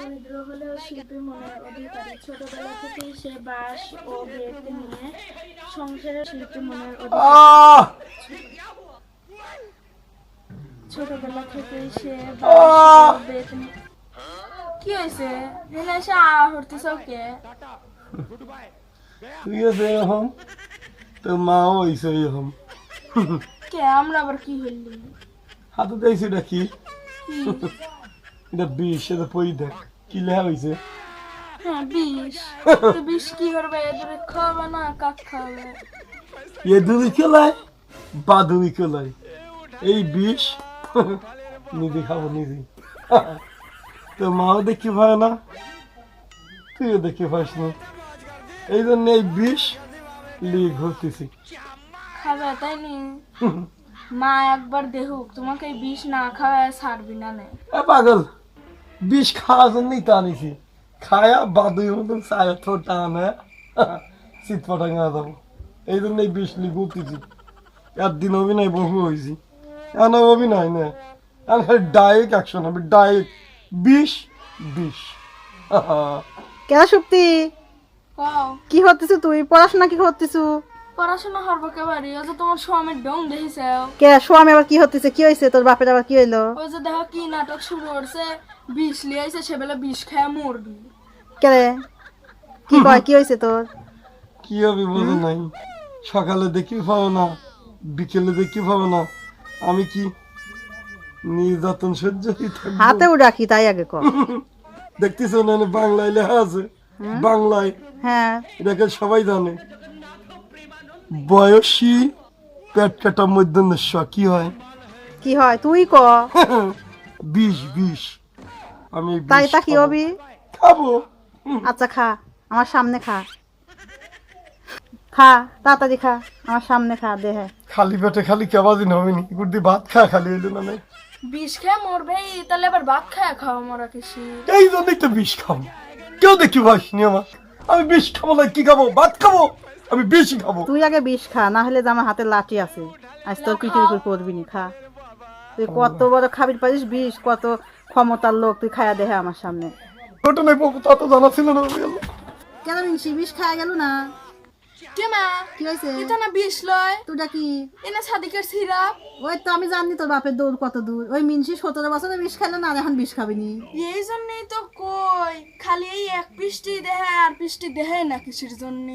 দরিদ্র হলেও শিল্পী মনের অধিকারী। ছোটবেলা থেকেই সে বাঁশ ও বেত নিয়ে সংসারের শিল্পী মনের অধিকারী। ছোটবেলা থেকেই সে বাঁশ ও বেত নিয়ে কি হয়েছে এসে হরতে চৌকে তুই আছে এরকম তোর মাও হয়েছে এরকম কে আমরা আবার কি হইলি হাতে দিয়েছি এটা কি কি? এটা বিষ এটা পই দেখ কি লেখা হয়েছে হ্যাঁ বিষ তো বিষ কি করবে এদের খাওয়াবে না কাক খাওয়াবে এ দুই খেলায় বা দুই খেলায় এই বিষ নিজে খাবো নিজে তোর মাও দেখতে পায় না তুইও দেখতে পাস না এই জন্য এই বিষ লিয়ে ঘুরতেছি খাবে তাই নি মা একবার দেখুক তোমাকে এই বিষ না খাওয়ায় ছাড়বি না নে পাগল বিষ খাওয়ার জন্যই তা নিছি খায়া বাদুই মতন ছায়া ঠোঁট টানে শীত পটাঙ্গা যাবো এই জন্য এই বিষ লিয়ে ঘুরতেছি একদিন অভিনয় বহু হয়েছি এখন অভিনয় না এখন ডাইরেক্ট অ্যাকশন হবে ডাইরেক্ট বিষ বিষ কেন সুপ্তি কও কি হতেছ তুই পড়াশোনা কি করতেছ পড়াশোনা হরবো কেবারি ওই যে তোমার স্বামীর ডং দেখিস কে স্বামী আবার কি হতেছে কি হয়েছে তোর বাপের আবার কি হইলো ওই যে দেখো কি নাটক শুরু করছে বিষ লিয়াইছে সেবেলা বিষ খায় মরবি কে রে কি কয় কি হয়েছে তোর কি হবে বোঝো নাই সকালে দেখি পাবো না বিকেলে দেখি পাবো না আমি কি নির্যাতন সহ্য কি থাকবো হাতেও রাখি তাই আগে কর দেখতেছো না বাংলায় লেখা আছে বাংলায় হ্যাঁ এটাকে সবাই জানে বয়সী পেট কাটা মধ্যাহ্নস্ব কি হয় কি হয় তুই ক বিষ বিষ আমি তাই বিষ তা কি খাবো। হবি খাবো আচ্ছা খা আমার সামনে খা খা তাড়াতাড়ি খা আমার সামনে খা দেহে খালি পেটে খালি কেবাদিন হবে নি গুড়ি ভাত খা খালি এলো না নাই বিষ খেয়ে মরবে তাহলে আবার ভাত খায় খাওয়া মরা কিছু এই জন্যই তো বিষ খাবো কেউ দেখি পাসনি আমার আমি বিষ খাবো না কি খাবো ভাত খাবো আমি বিষ খাবো তুই আগে বিষ খা না হলে যে আমার হাতে লাঠি আছে আজ তোর পিঠের উপর পড়বি নি খা তুই কত বড় খাবির পারিস বিষ কত ক্ষমতার লোক তুই খায়া দেহে আমার সামনে ঘটনায় বাবু তা তো জানা ছিল না কেন মিনসি বিষ খায়া গেল না কে মা কি হয়েছে এটা না বিষ লয় তুইটা কি এনা সাদিকের সিরাপ ওই তো আমি জানি তোর বাপের দৌড় কত দূর ওই মিনসি 17 বছরে বিষ খেলো না আর এখন বিষ খাবিনি এই জন্যই তো কই খালি এই এক পৃষ্টি দেহে আর পৃষ্টি দেহে না কিসের জন্য